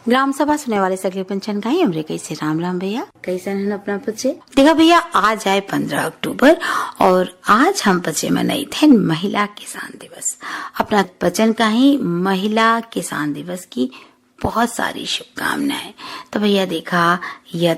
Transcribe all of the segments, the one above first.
ग्राम सभा सुने वाले सगले पंचन का ही हमरे कैसे राम राम भैया, कैसे हैं अपना बच्चे। देखा भैया, आज आए 15 अक्टूबर और आज हम बच्चे मनाई थे महिला किसान दिवस। अपना बचन का ही महिला किसान दिवस की बहुत सारी शुभकामनाएं। तो भैया देखा, यह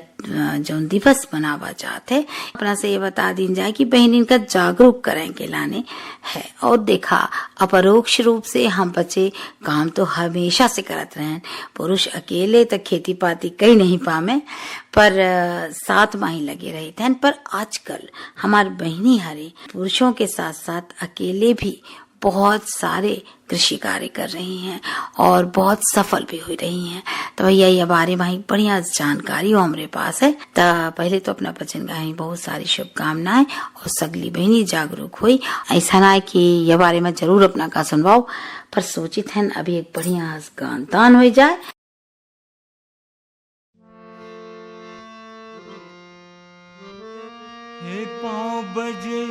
जो दिवस मनावा चाहते अपना से ये बता दी जाए कि बहन का जागरूक करें के लाने है। और देखा, अपरोक्ष रूप से हम बच्चे काम तो हमेशा से करत रहे। पुरुष अकेले तक खेती पाती कहीं नहीं पामे, पर साथ में ही लगे रहे थे। पर आजकल हमारे बहनी हरे पुरुषों के साथ साथ अकेले भी बहुत सारे कृषि कार्य कर रही हैं और बहुत सफल भी हो रही हैं। तो भैया ये बारे में बढ़िया जानकारी हमारे पास है। तो पहले तो अपना बचन का बहुत सारी शुभकामनाएं और सगली बहनी जागरूक हुई। ऐसा ना है कि ये बारे में जरूर अपना का सुनवाओ, पर सोचित है अभी एक बढ़िया गान तान हो जाए। बजे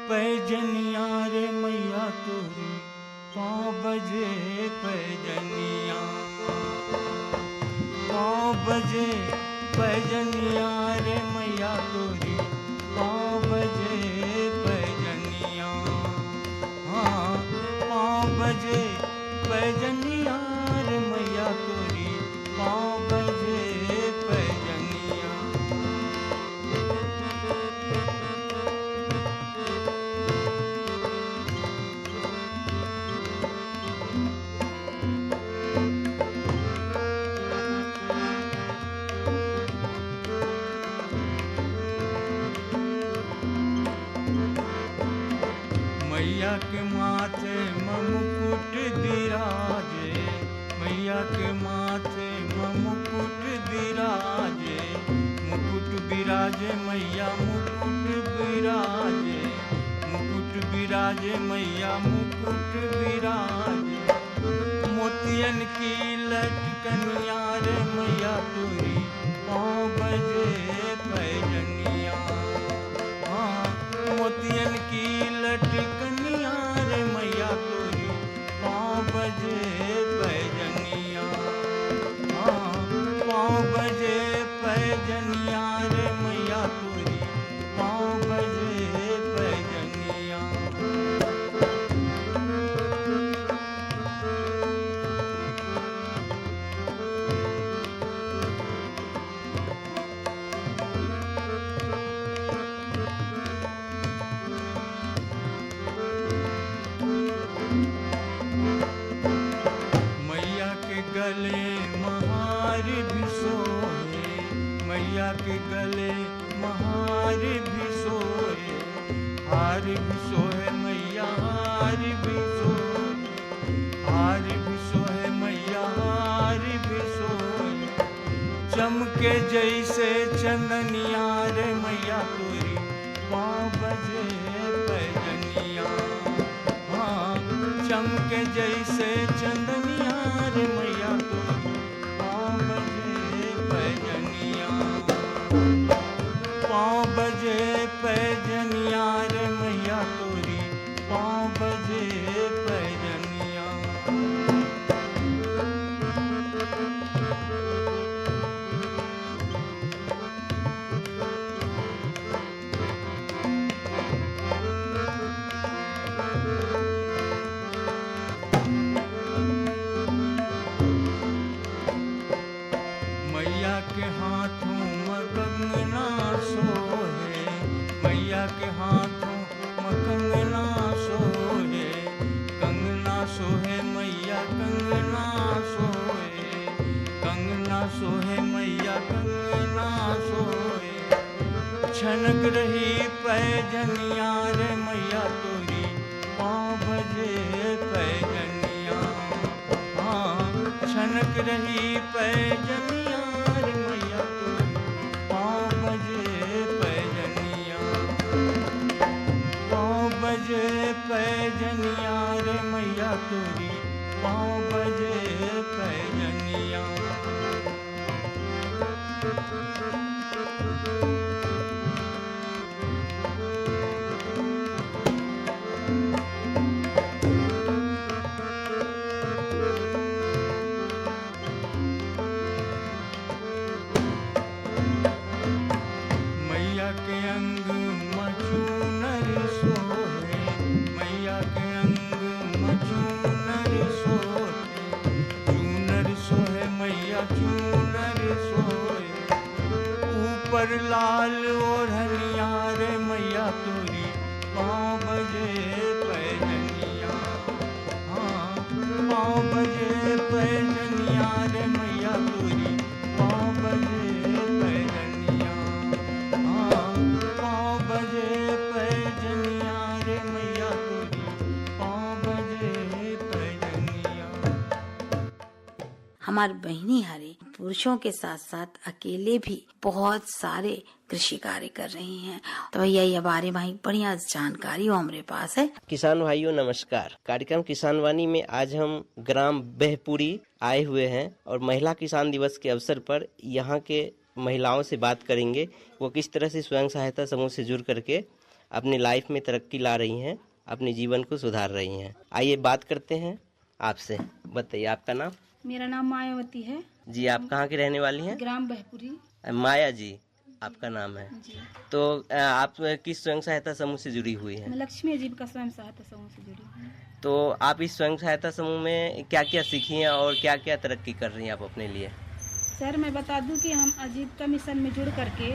पैजनिया रे मैया तोरी 5 बजे पैजनिया, 5 बजे पैजनिया रे मैया तोरी 5 बजे पैजनिया। हाँ 5 बजे पैजनिया रे मैया तोरी 5 बजे पैजनिया। मैया के माथे मुकुट बिराजे, मैया के माथे मुकुट बिराजे, मुकुट बिराजे मैया मुकुट बिराजे, मुकुट बिराजे मैया मुकुट बिराजे। मोतियन की लटकनिया रे मैया तोरी 5 बजे पैजनिया। हाँ मोतियन की लटकनिया रे मैया तोरी 5 बजे पैजनिया। हाँ 5 बजे पैजनिया रे मैया तोरी 5 बजे पैजनिया। गले महार भी सोए, मैया के गले महार भी सोए, हार भी सोए मैया हार भी सोए, हार भी सोए मैया हार भी सोए। चमके जैसे चंदनिया रे मैया तोरी 5 बजे पैजनिया। हाँ चमके जैसे चंदनिया रे मैया तोरी 5 बजे पैजनिया। 5 बजे पैजनिया रे मैया तोरी 5 बजे पैजनिया। मैया के हाथों में कंगना सोहे, मैया के हाथों में कंगना सोहे, कंगना सोहे मैया कंगना सोहे, कंगना सोहे मैया कंगना सोहे। छनक रही पैजनिया रे मैया तोरी 5 बजे पैजनिया। हाँ छनक रही पैजनिया रे मैया तोरी 5 बजे पैजनिया। 5 बजे पैजनिया रे मैया तोरी 5 बजे पैजनिया। चूनर सोए। ऊपर लाल ओढ़निया रे मैया तोरी पाँव बजे पैजनिया। हाँ पाँव बजे पैजनिया रे मैया तोरी पाँव बजे पैजनिया। हाँ पाँव बजे पैजनिया रे मैया तोरी पाँव बजे पैजनिया। हमारे बहनी हारे पुरुषों के साथ साथ अकेले भी बहुत सारे कृषि कार्य कर रही हैं। तो भैया ये बारे में बढ़िया जानकारी वो हमारे पास है। किसान भाइयों नमस्कार। कार्यक्रम किसान वाणी में आज हम ग्राम बेहपुरी आए हुए हैं और महिला किसान दिवस के अवसर पर यहाँ के महिलाओं से बात करेंगे वो किस तरह से स्वयं सहायता समूह से जुड़ करके अपनी लाइफ में तरक्की ला रही हैं, अपने जीवन को सुधार रही हैं। आइए बात करते हैं आपसे। बताइए आपका नाम। मेरा नाम मायावती है जी। आप कहाँ की रहने वाली हैं? ग्राम बहपुरी। माया जी आपका नाम है जी। तो आप किस स्वयं सहायता समूह से जुड़ी हुई हैं? मैं लक्ष्मी आजीविका स्वयं सहायता समूह से जुड़ी हूँ। तो आप इस स्वयं सहायता समूह में क्या क्या सीखी हैं और क्या क्या तरक्की कर रही हैं आप अपने लिए? सर मैं बता दूं कि हम आजीविका मिशन में जुड़ करके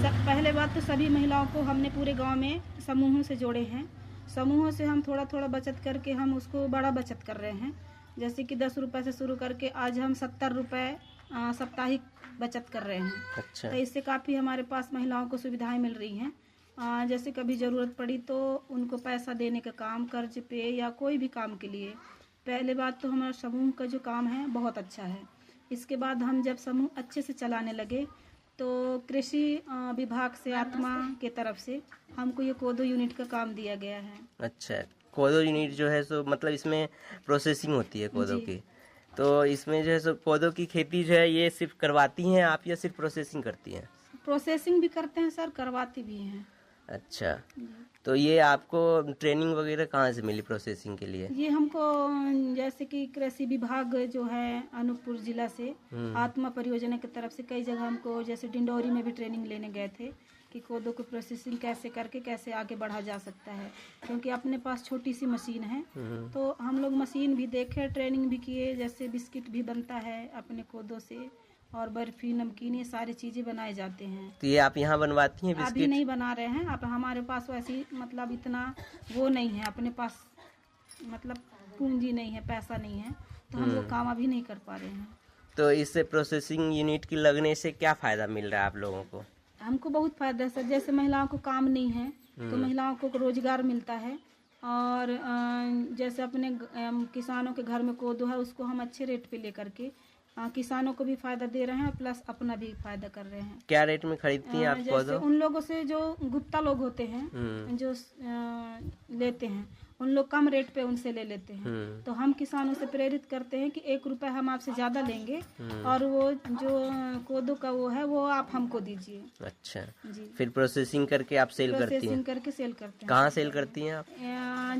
पहले बात तो सभी महिलाओं को हमने पूरे गांव में समूहों से जोड़े हैं। समूहों से हम थोड़ा थोड़ा बचत करके हम उसको बड़ा बचत कर रहे हैं। जैसे कि 10 रुपए से शुरू करके आज हम 70 रुपए साप्ताहिक बचत कर रहे हैं। अच्छा। तो इससे काफ़ी हमारे पास महिलाओं को सुविधाएं मिल रही हैं। जैसे कभी ज़रूरत पड़ी तो उनको पैसा देने का काम, कर्ज पे या कोई भी काम के लिए। पहले बात तो हमारा समूह का जो काम है बहुत अच्छा है। इसके बाद हम जब समूह अच्छे से चलाने लगे तो कृषि विभाग से आत्मा के तरफ से हमको ये कोदो यूनिट का काम दिया गया है। अच्छा, कोदो यूनिट जो है सो मतलब इसमें प्रोसेसिंग होती है कोदो की। तो इसमें जो है सो कोदो की खेती जो है ये सिर्फ करवाती हैं आप या सिर्फ प्रोसेसिंग करती हैं? प्रोसेसिंग भी करते हैं सर, करवाते भी हैं। अच्छा, तो ये आपको ट्रेनिंग वगैरह कहाँ से मिली प्रोसेसिंग के लिए? ये हमको जैसे कि कृषि विभाग जो है अनूपपुर जिला से आत्मा परियोजना की तरफ से कई जगह हमको, जैसे डिंडौरी में भी ट्रेनिंग लेने गए थे कि कोदो को प्रोसेसिंग कैसे करके कैसे आगे बढ़ा जा सकता है। क्योंकि अपने पास छोटी सी मशीन है तो हम लोग मशीन भी देखे, ट्रेनिंग भी किए। जैसे बिस्किट भी बनता है अपने कोदो से और बर्फी, नमकीन, ये सारी चीजें बनाए जाते हैं। तो ये आप यहाँ बनवाती हैं बिस्किट? अभी नहीं बना रहे हैं। अब हमारे पास वैसी मतलब इतना वो नहीं है, अपने पास मतलब पूंजी नहीं है, पैसा नहीं है, तो हम लोग काम अभी नहीं कर पा रहे हैं। तो इससे प्रोसेसिंग यूनिट की लगने से क्या फायदा मिल रहा है आप लोगों को? हमको बहुत फायदा है सर। जैसे महिलाओं को काम नहीं है तो महिलाओं को रोजगार मिलता है। और जैसे अपने किसानों के घर में कोदो है उसको हम अच्छे रेट पे लेकर के किसानों को भी फायदा दे रहे हैं और प्लस अपना भी फायदा कर रहे हैं। क्या रेट में खरीदती हैं आप जैसे कोदो? उन लोगों से जो गुप्ता लोग होते हैं जो लेते हैं उन लोग कम रेट पे उनसे ले लेते हैं। तो हम किसानों से प्रेरित करते हैं कि 1 रुपए हम आपसे ज्यादा लेंगे और वो जो कोदो का वो है वो आप हमको दीजिए। अच्छा जी। फिर प्रोसेसिंग करके आप सेल करती हैं? प्रोसेसिंग करके सेल करते हैं। कहाँ सेल करती हैं आप?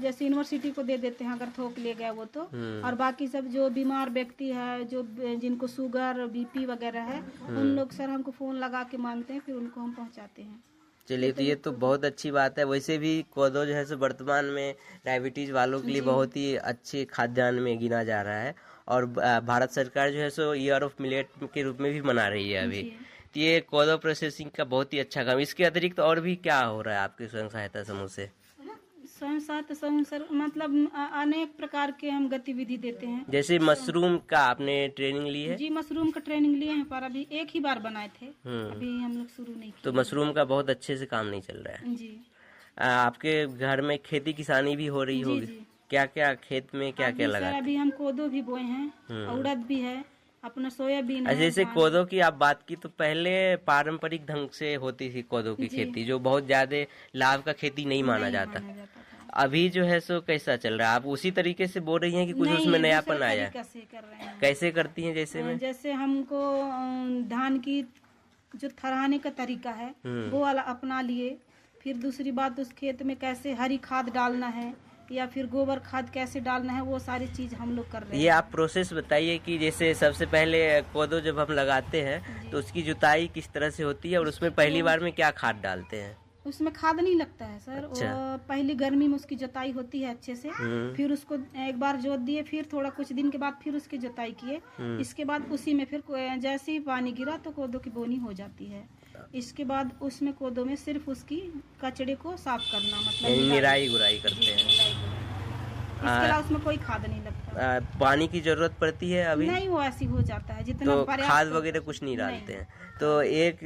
जैसे यूनिवर्सिटी को दे देते हैं अगर थोक ले गया वो तो। और बाकी सब जो बीमार व्यक्ति है, जो जिनको शुगर, बीपी वगैरह है, उन लोग सर हमको फोन लगा के मांगते हैं, फिर उनको हम पहुंचाते हैं। चलिए, तो ये तो बहुत अच्छी बात है। वैसे भी कोदो जो है सो वर्तमान में डायबिटीज वालों के लिए बहुत ही अच्छे खाद्यान्न में गिना जा रहा है और भारत सरकार जो है सो ईयर ऑफ मिलेट के रूप में भी मना रही है अभी। तो ये कोदो प्रोसेसिंग का बहुत ही अच्छा काम। इसके अतिरिक्त और भी क्या हो रहा है आपके स्वयं सहायता समूह से? स्वयं सहायता समूह सर मतलब अनेक प्रकार के हम गतिविधि देते हैं। जैसे मशरूम का आपने ट्रेनिंग ली है? जी, मशरूम का ट्रेनिंग लिए हैं पर अभी एक ही बार बनाए थे, अभी हम लोग शुरू नहीं किए। तो मशरूम का बहुत अच्छे से काम नहीं चल रहा है? जी। आपके घर में खेती किसानी भी हो रही होगी? क्या क्या खेत में क्या क्या लगा? अभी हम कोदो भी बोए हैं, उड़द भी है, अपना सोयाबीन है। जैसे कोदो की आप बात की तो पहले पारंपरिक ढंग से होती थी कोदो की खेती, जो बहुत ज्यादा लाभ का खेती नहीं माना जाता। अभी जो है सो कैसा चल रहा है? आप उसी तरीके से बोल रही हैं कि कुछ उसमें नयापन आया? कैसे कर रहे हैं? कैसे करती हैं? जैसे हमको धान की जो थराने का तरीका है वो वाला अपना लिए। फिर दूसरी बात उस खेत में कैसे हरी खाद डालना है या फिर गोबर खाद कैसे डालना है, वो सारी चीज हम लोग कर रहे हैं। ये आप प्रोसेस बताइए कि जैसे सबसे पहले कोदो जब हम लगाते हैं तो उसकी जुताई किस तरह से होती है और उसमें पहली बार में क्या खाद डालते हैं? उसमें खाद नहीं लगता है सर। अच्छा। वो पहली गर्मी में उसकी जुताई होती है अच्छे से, फिर उसको एक बार जोत दिए, फिर थोड़ा कुछ दिन के बाद फिर उसकी जुताई किए। इसके बाद उसी में फिर जैसे ही पानी गिरा तो कोदो की बोनी हो जाती है। इसके बाद उसमें कोदो में सिर्फ उसकी कचड़े को साफ करना, मतलब निराई गुराई करते हैं। इसके अलावा उसमें कोई खाद नहीं लगता। पानी की जरूरत पड़ती है अभी? नहीं, वो ऐसी हो जाता है जितना तो पर्याप्त खाद वगैरह कुछ नहीं डालते हैं? तो एक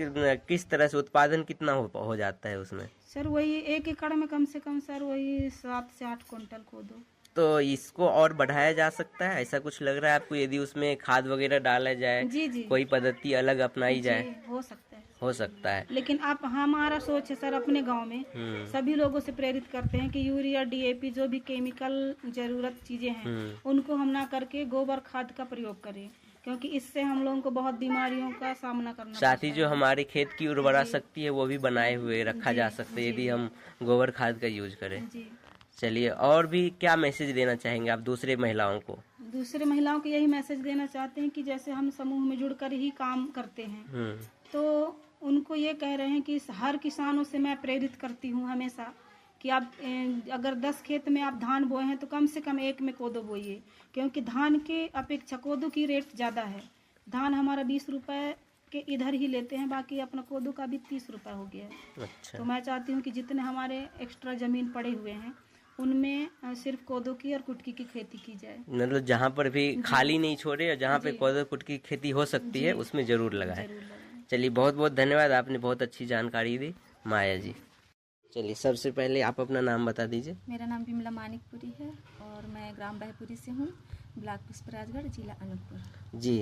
किस तरह से उत्पादन कितना हो जाता है उसमें? सर वही 1 एकड़ में कम से कम सर वही 7 से 8 क्विंटल कोदो। तो इसको और बढ़ाया जा सकता है, ऐसा कुछ लग रहा है आपको, यदि उसमें खाद वगैरह डाला जाए? जी जी, कोई पद्धति अलग अपनाई जाए? जी, हो सकता है। हो सकता है। लेकिन आप हमारा सोच है सर, अपने गांव में सभी लोगों से प्रेरित करते हैं कि यूरिया, डीएपी, जो भी केमिकल जरूरत चीजें हैं उनको हम ना करके गोबर खाद का प्रयोग करें, क्योंकि इससे हम लोगों को बहुत बीमारियों का सामना करना साथ ही जो हमारे खेत की उर्वरा शक्ति है वो भी बनाए हुए रखा जा सकता है यदि हम गोबर खाद का यूज करें। जी। चलिए, और भी क्या मैसेज देना चाहेंगे आप दूसरे महिलाओं को? दूसरे महिलाओं को यही मैसेज देना चाहते हैं कि जैसे हम समूह में जुड़कर ही काम करते हैं, तो उनको ये कह रहे हैं कि हर किसानों से मैं प्रेरित करती हूँ हमेशा कि आप अगर 10 खेत में आप धान बोए हैं तो कम से कम 1 में कोदो बोइए, क्योंकि धान के अपेक्षा कोदो की रेट ज़्यादा है। धान हमारा 20 रुपए के इधर ही लेते हैं, बाकी अपना कोदो का भी 30 रुपए हो गया है। अच्छा। तो मैं चाहती हूँ कि जितने हमारे एक्स्ट्रा जमीन पड़े हुए हैं उनमें सिर्फ कोदो की और कुटकी की खेती की जाए। मतलब जहाँ पर भी खाली नहीं छोड़े और जहाँ पे कोदो कुटकी की खेती हो सकती है उसमें जरूर लगाए। चलिए, बहुत बहुत धन्यवाद, आपने बहुत अच्छी जानकारी दी माया जी। चलिए, सबसे पहले आप अपना नाम बता दीजिए। मेरा नाम बिमला मानिकपुरी है और मैं ग्राम बहपुरी से हूँ, ब्लॉक पुष्पराजगढ़, जिला अनूपपुर। जी,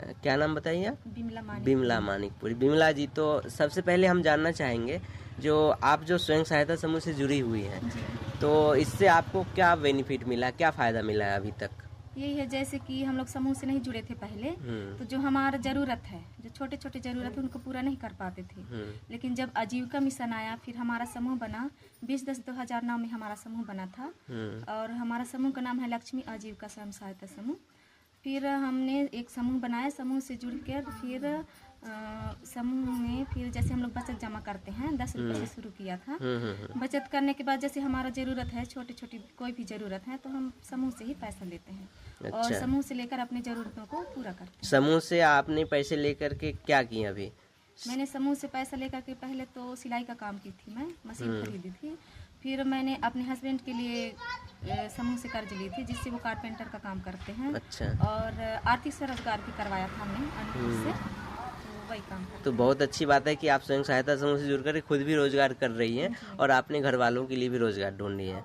क्या नाम बताइए आप? बिमला मानिकपुरी। बिमला जी, तो सबसे पहले हम जानना चाहेंगे जो आप जो स्वयं सहायता समूह से जुड़ी हुई हैं, तो इससे आपको क्या बेनिफिट मिला, क्या फायदा मिला है अभी तक? यही है, जैसे कि हम लोग समूह से नहीं जुड़े थे पहले, तो जो हमारा जरूरत है, जो छोटे छोटे जरूरत है उनको पूरा नहीं कर पाते थे। लेकिन जब आजीविका मिशन आया, फिर हमारा समूह बना, 20/10/2009 में हमारा समूह बना था और हमारा समूह का नाम है लक्ष्मी आजीविका स्वयं सहायता समूह। फिर हमने एक समूह बनाया, समूह से जुड़कर फिर समूह में फिर जैसे हम लोग बचत जमा करते हैं, 10 रुपए से शुरू किया था। बचत करने के बाद जैसे हमारा जरूरत है, छोटी छोटी कोई भी जरूरत है, तो हम समूह से ही पैसा लेते हैं। अच्छा। और समूह से लेकर अपनी जरूरतों को पूरा करते हैं। समूह से आपने पैसे लेकर के क्या किया अभी? मैंने समूह से पैसा लेकर के पहले तो सिलाई का काम की थी, मैं मशीन खरीदी थी। फिर मैंने अपने हस्बैंड के लिए समूह से कर्ज ली थी, जिससे वो कारपेंटर का काम करते हैं। अच्छा। और आर्थिक स्वरोजगार भी करवाया था हमने अनूपपुर से, तो वही काम करते। तो बहुत अच्छी बात है कि आप स्वयं सहायता समूह से जुड़कर खुद भी रोजगार कर रही हैं और आपने घर वालों के लिए भी रोजगार ढूंढ लिया है।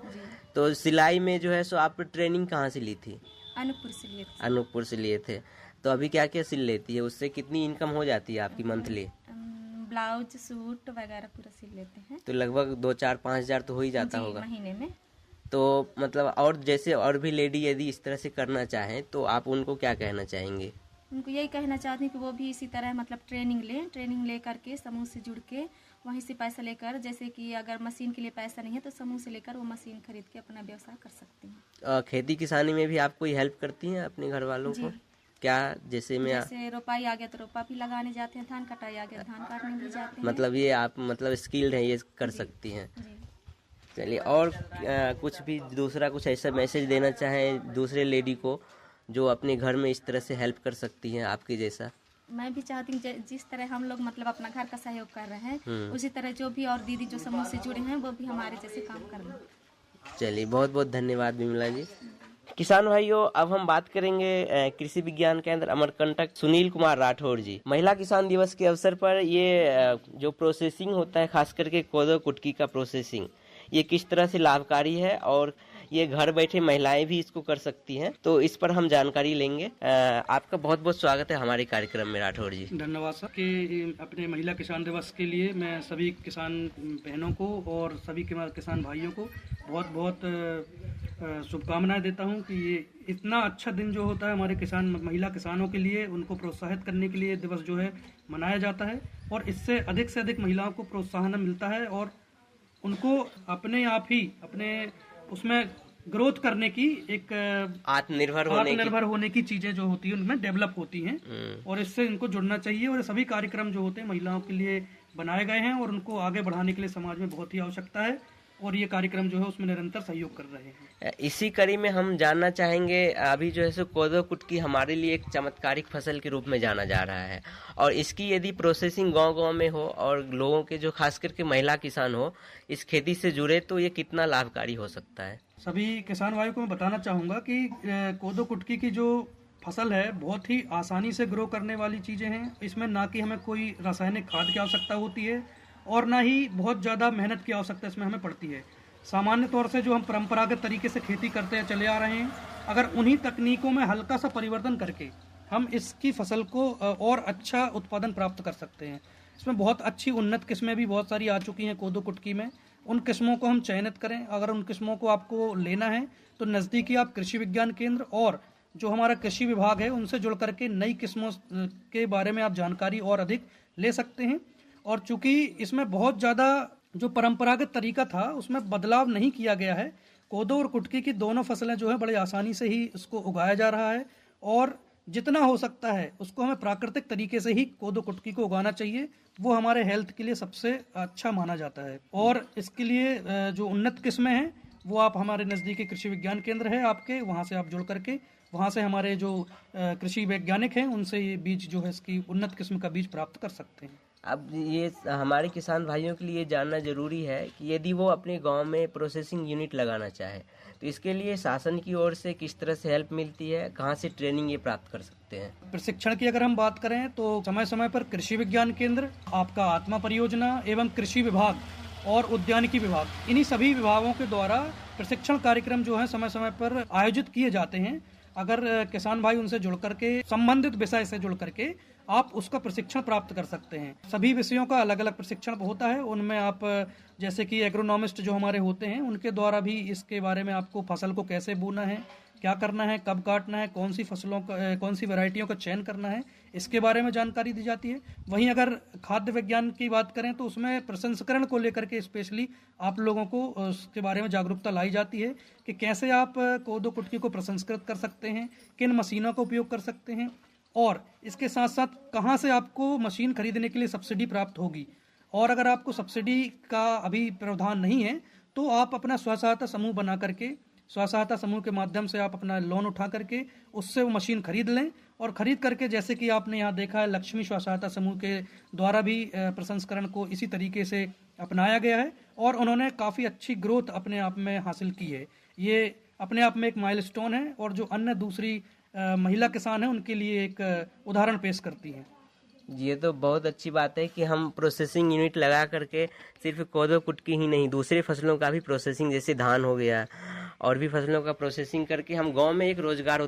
तो सिलाई में जो है सो आप ट्रेनिंग कहाँ से ली थी? अनूपपुर से लिए थे। अनूपपुर से लिए थे। तो अभी क्या क्या सिल लेती है, उससे कितनी इनकम हो जाती है आपकी मंथली? ब्लाउज, सूट वगैरह पूरा सिल लेते हैं। तो लगभग 2-4-5 हजार तो हो ही जाता होगा महीने में। तो मतलब, और जैसे और भी लेडी यदि इस तरह से करना चाहें तो आप उनको क्या कहना चाहेंगे? उनको यही कहना चाहती हूँ कि वो भी इसी तरह मतलब ट्रेनिंग ले करके समूह से जुड़ के वहीं से पैसा लेकर, जैसे कि अगर मशीन के लिए पैसा नहीं है तो समूह से लेकर वो मशीन खरीद के अपना व्यवसाय कर सकती हैं। खेती किसानी में भी आप कोई हेल्प करती हैं अपने घर वालों को? क्या जैसे रोपाई आ गया तो रोपा भी लगाने जाते हैं, धान कटाई आ गया धान काटने भी जाते हैं। मतलब ये आप मतलब स्किल्ड है, ये कर सकती हैं। चलिए, और कुछ भी दूसरा कुछ ऐसा मैसेज देना चाहें दूसरे लेडी को जो अपने घर में इस तरह से हेल्प कर सकती हैं आपके जैसा? मैं भी चाहती हूँ जिस तरह हम लोग मतलब अपना घर का सहयोग कर रहे हैं, उसी तरह जो भी और दीदी जो समूह से जुड़े हैं वो भी हमारे जैसे काम कर रहे हैं। चलिए, बहुत बहुत धन्यवाद बिमला जी। किसान भाइयों, अब हम बात करेंगे कृषि विज्ञान केंद्र अमरकंटक सुनील कुमार राठौर जी। महिला किसान दिवस के अवसर पर ये जो प्रोसेसिंग होता है, खास करके कोदो कुटकी का प्रोसेसिंग, ये किस तरह से लाभकारी है और ये घर बैठे महिलाएं भी इसको कर सकती हैं, तो इस पर हम जानकारी लेंगे। आपका बहुत बहुत स्वागत है हमारे कार्यक्रम में राठौर जी। धन्यवाद सर कि अपने महिला किसान दिवस के लिए मैं सभी किसान बहनों को और सभी किसान भाइयों को बहुत बहुत शुभकामनाएं देता हूं कि ये इतना अच्छा दिन जो होता है हमारे महिला किसानों के लिए, उनको प्रोत्साहित करने के लिए दिवस जो है मनाया जाता है और इससे अधिक से अधिक महिलाओं को प्रोत्साहन मिलता है और उनको अपने आप ही अपने उसमें ग्रोथ करने की एक आत्मनिर्भर होने की चीजें जो होती है उनमें डेवलप होती हैं और इससे इनको जुड़ना चाहिए। और सभी कार्यक्रम जो होते हैं महिलाओं के लिए बनाए गए हैं और उनको आगे बढ़ाने के लिए समाज में बहुत ही आवश्यकता है और ये कार्यक्रम जो है उसमें निरंतर सहयोग कर रहे हैं। इसी कड़ी में हम जानना चाहेंगे, अभी जो है सो कोदो कुटकी हमारे लिए एक चमत्कारिक फसल के रूप में जाना जा रहा है और इसकी यदि प्रोसेसिंग गांव-गांव में हो और लोगों के जो खास करके महिला किसान हो इस खेती से जुड़े तो ये कितना लाभकारी हो सकता है। सभी किसान भाइयों को मैं बताना चाहूँगा कि कोदो कुटकी की जो फसल है बहुत ही आसानी से ग्रो करने वाली चीज़ें हैं। इसमें ना कि हमें कोई रासायनिक खाद की आवश्यकता होती है और ना ही बहुत ज़्यादा मेहनत की आवश्यकता इसमें हमें पड़ती है। सामान्य तौर से जो हम परंपरागत तरीके से खेती करते चले आ रहे हैं, अगर उन्हीं तकनीकों में हल्का सा परिवर्तन करके हम इसकी फसल को और अच्छा उत्पादन प्राप्त कर सकते हैं। इसमें बहुत अच्छी उन्नत किस्में भी बहुत सारी आ चुकी हैं कोदो कुटकी में। उन किस्मों को हम चयनित करें। अगर उन किस्मों को आपको लेना है तो नज़दीकी आप कृषि विज्ञान केंद्र और जो हमारा कृषि विभाग है उनसे जुड़ करके नई किस्मों के बारे में आप जानकारी और अधिक ले सकते हैं। और चूंकि इसमें बहुत ज़्यादा जो परंपरागत तरीका था उसमें बदलाव नहीं किया गया है, कोदो और कुटकी की दोनों फसलें जो है बड़े आसानी से ही इसको उगाया जा रहा है और जितना हो सकता है उसको हमें प्राकृतिक तरीके से ही कोदो कुटकी को उगाना चाहिए। वो हमारे हेल्थ के लिए सबसे अच्छा माना जाता है और इसके लिए जो उन्नत किस्में हैं वो आप हमारे नज़दीकी कृषि विज्ञान केंद्र है आपके, वहाँ से आप जुड़ करके वहाँ से हमारे जो कृषि वैज्ञानिक हैं उनसे ये बीज जो है इसकी उन्नत किस्म का बीज प्राप्त कर सकते हैं। अब ये हमारे किसान भाइयों के लिए जानना जरूरी है कि यदि वो अपने गांव में प्रोसेसिंग यूनिट लगाना चाहे तो इसके लिए शासन की ओर से किस तरह से हेल्प मिलती है, कहाँ से ट्रेनिंग ये प्राप्त कर सकते हैं। प्रशिक्षण की अगर हम बात करें तो समय समय पर कृषि विज्ञान केंद्र, आपका आत्मा परियोजना एवं कृषि विभाग और उद्यानिकी विभाग, इन्हीं सभी विभागों के द्वारा प्रशिक्षण कार्यक्रम जो है समय समय पर आयोजित किए जाते हैं। अगर किसान भाई उनसे जुड़ करके संबंधित विषय से जुड़ करके आप उसका प्रशिक्षण प्राप्त कर सकते हैं। सभी विषयों का अलग अलग प्रशिक्षण होता है, उनमें आप जैसे कि एग्रोनॉमिस्ट जो हमारे होते हैं उनके द्वारा भी इसके बारे में आपको फसल को कैसे बोना है, क्या करना है, कब काटना है, कौन सी फसलों का कौन सी वैरायटियों का चयन करना है, इसके बारे में जानकारी दी जाती है। वहीं अगर खाद्य विज्ञान की बात करें तो उसमें प्रसंस्करण को लेकर के स्पेशली आप लोगों को उसके बारे में जागरूकता लाई जाती है कि कैसे आप कोदो कुटकी को प्रसंस्कृत कर सकते हैं, किन मशीनों का उपयोग कर सकते हैं और इसके साथ साथ कहाँ से आपको मशीन खरीदने के लिए सब्सिडी प्राप्त होगी। और अगर आपको सब्सिडी का अभी प्रावधान नहीं है तो आप अपना स्व सहायता समूह बना करके स्व सहायता समूह के माध्यम से आप अपना लोन उठा करके उससे वो मशीन खरीद लें और खरीद करके जैसे कि आपने यहाँ देखा है लक्ष्मी स्व सहायता समूह के द्वारा भी प्रसंस्करण को इसी तरीके से अपनाया गया है और उन्होंने काफ़ी अच्छी ग्रोथ अपने आप में हासिल की है। ये अपने आप में एक माइलस्टोन है और जो अन्य दूसरी महिला किसान हैं उनके लिए एक उदाहरण पेश करती हैं। ये तो बहुत अच्छी बात है कि हम प्रोसेसिंग यूनिट लगा करके सिर्फ कोदो कुटकी ही नहीं दूसरे फसलों का भी प्रोसेसिंग, जैसे धान हो गया और भी फसलों का प्रोसेसिंग करके हम गांव में एक रोजगार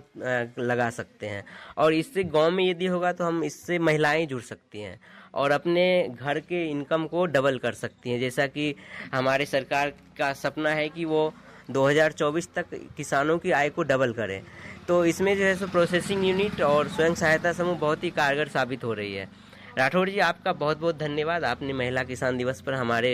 लगा सकते हैं और इससे गांव में यदि होगा तो हम इससे महिलाएं जुड़ सकती हैं और अपने घर के इनकम को डबल कर सकती हैं। जैसा कि हमारे सरकार का सपना है कि वो 2024 तक किसानों की आय को डबल करें, तो इसमें जो है सो प्रोसेसिंग यूनिट और स्वयं सहायता समूह बहुत ही कारगर साबित हो रही है। राठौड़ जी, आपका बहुत बहुत धन्यवाद। आपने महिला किसान दिवस पर हमारे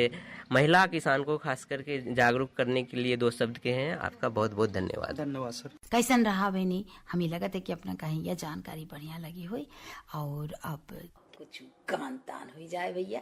महिला किसान को खास करके जागरूक करने के लिए 2 शब्द कहे हैं। आपका बहुत बहुत धन्यवाद। धन्यवाद सर। कैसन रहा बहनी, हमें लगा था कि अपना कहीं यह जानकारी बढ़िया लगी हुई और अब कुछ गान तान हो जाए भैया।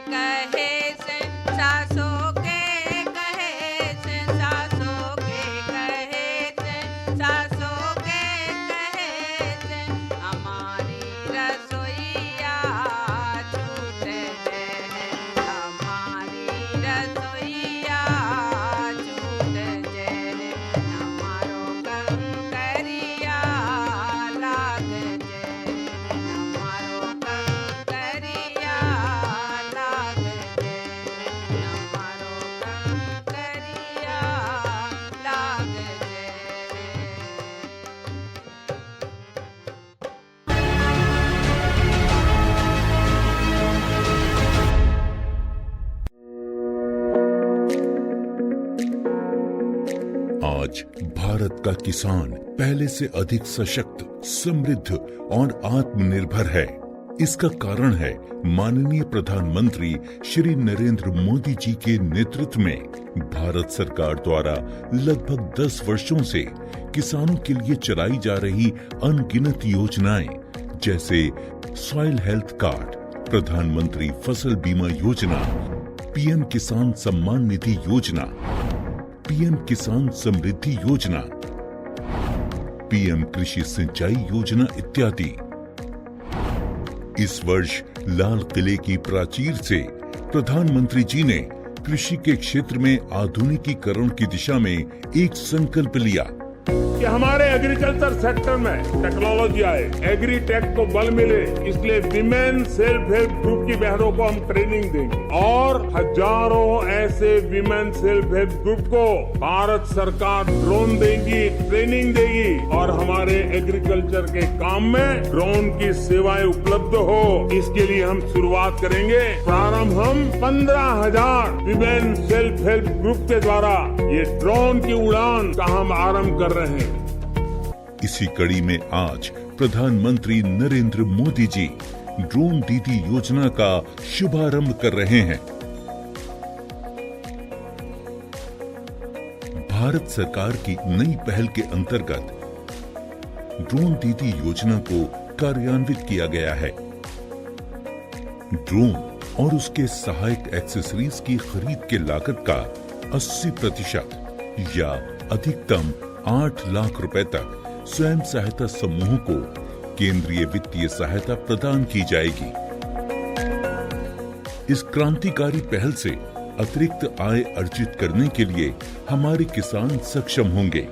कहे से सासों के कहे से सासों के कहे से सासों के कहे से हमारी रसोईया छूट जाए हमारी रसोईया छूट जाए हमारो कंकरिया लाग जाए हमारो कंकरिया लाग जाए हमारो कंकरिया लाग जाए आज भारत का किसान पहले से अधिक सशक्त, समृद्ध और आत्मनिर्भर है। इसका कारण है माननीय प्रधानमंत्री श्री नरेंद्र मोदी जी के नेतृत्व में भारत सरकार द्वारा लगभग 10 वर्षों से किसानों के लिए चलाई जा रही अनगिनत योजनाएं, जैसे सॉइल हेल्थ कार्ड, प्रधानमंत्री फसल बीमा योजना, पीएम किसान सम्मान निधि योजना, पीएम किसान समृद्धि योजना, पीएम कृषि सिंचाई योजना इत्यादि। इस वर्ष लाल किले की प्राचीर से प्रधानमंत्री जी ने कृषि के क्षेत्र में आधुनिकीकरण की दिशा में एक संकल्प लिया कि हमारे एग्रीकल्चर सेक्टर में टेक्नोलॉजी आए, एग्री टेक को बल मिले, इसलिए विमेन सेल्फ हेल्प ग्रुप की बहनों को हम ट्रेनिंग देंगे और हजारों ऐसे विमेन सेल्फ हेल्प ग्रुप को भारत सरकार ड्रोन देगी, ट्रेनिंग देगी और हमारे एग्रीकल्चर के काम में ड्रोन की सेवाएं उपलब्ध हो। इसके लिए हम शुरुआत करेंगे। प्रारंभ हम 15,000 विमेन सेल्फ हेल्प ग्रुप के द्वारा ये ड्रोन की उड़ान का हम आरंभ कर रहे हैं। इसी कड़ी में आज प्रधानमंत्री नरेंद्र मोदी जी ड्रोन दीदी योजना का शुभारंभ कर रहे हैं। भारत सरकार की नई पहल के अंतर्गत ड्रोन दीदी योजना को कार्यान्वित किया गया है। ड्रोन और उसके सहायक एक्सेसरीज की खरीद के लागत का 80% या अधिकतम 8 लाख रुपए तक स्वयं सहायता समूहों को केंद्रीय वित्तीय सहायता प्रदान की जाएगी। इस क्रांतिकारी पहल से अतिरिक्त आय अर्जित करने के लिए हमारे किसान सक्षम होंगे।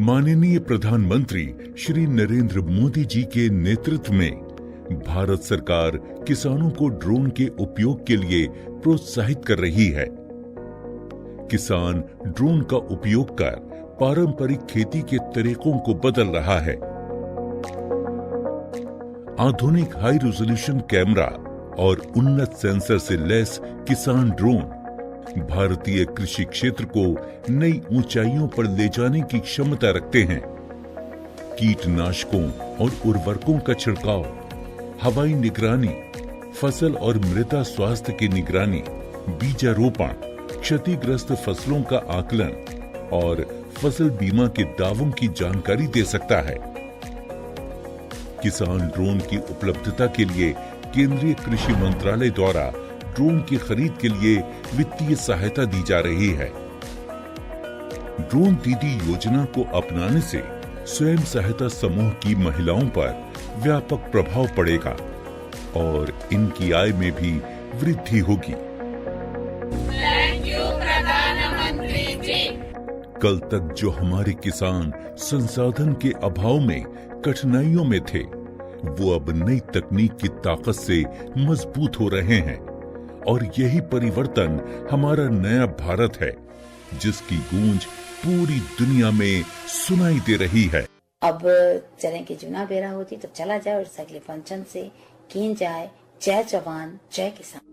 माननीय प्रधानमंत्री श्री नरेंद्र मोदी जी के नेतृत्व में भारत सरकार किसानों को ड्रोन के उपयोग के लिए प्रोत्साहित कर रही है। किसान ड्रोन का उपयोग कर पारंपरिक खेती के तरीकों को बदल रहा है। आधुनिक हाई रेजोल्यूशन कैमरा और उन्नत सेंसर से लैस किसान ड्रोन भारतीय कृषि क्षेत्र को नई ऊंचाइयों पर ले जाने की क्षमता रखते हैं। कीटनाशकों और उर्वरकों का छिड़काव, हवाई निगरानी, फसल और मृदा स्वास्थ्य की निगरानी, बीजारोपण, क्षतिग्रस्त फसलों का आकलन और फसल बीमा के दावों की जानकारी दे सकता है। किसान ड्रोन की उपलब्धता के लिए केंद्रीय कृषि मंत्रालय द्वारा ड्रोन की खरीद के लिए वित्तीय सहायता दी जा रही है। ड्रोन दीदी योजना को अपनाने से स्वयं सहायता समूह की महिलाओं पर व्यापक प्रभाव पड़ेगा और इनकी आय में भी वृद्धि होगी। थैंक यू प्रधानमंत्री जी। कल तक जो हमारे किसान संसाधन के अभाव में कठिनाइयों में थे, वो अब नई तकनीक की ताकत से मजबूत हो रहे हैं और यही परिवर्तन हमारा नया भारत है, जिसकी गूंज पूरी दुनिया में सुनाई दे रही है। अब चने की जुना बेरा होती तो चला जाए और सगले पंचन से कीन जाए। जय जवान जय किसान।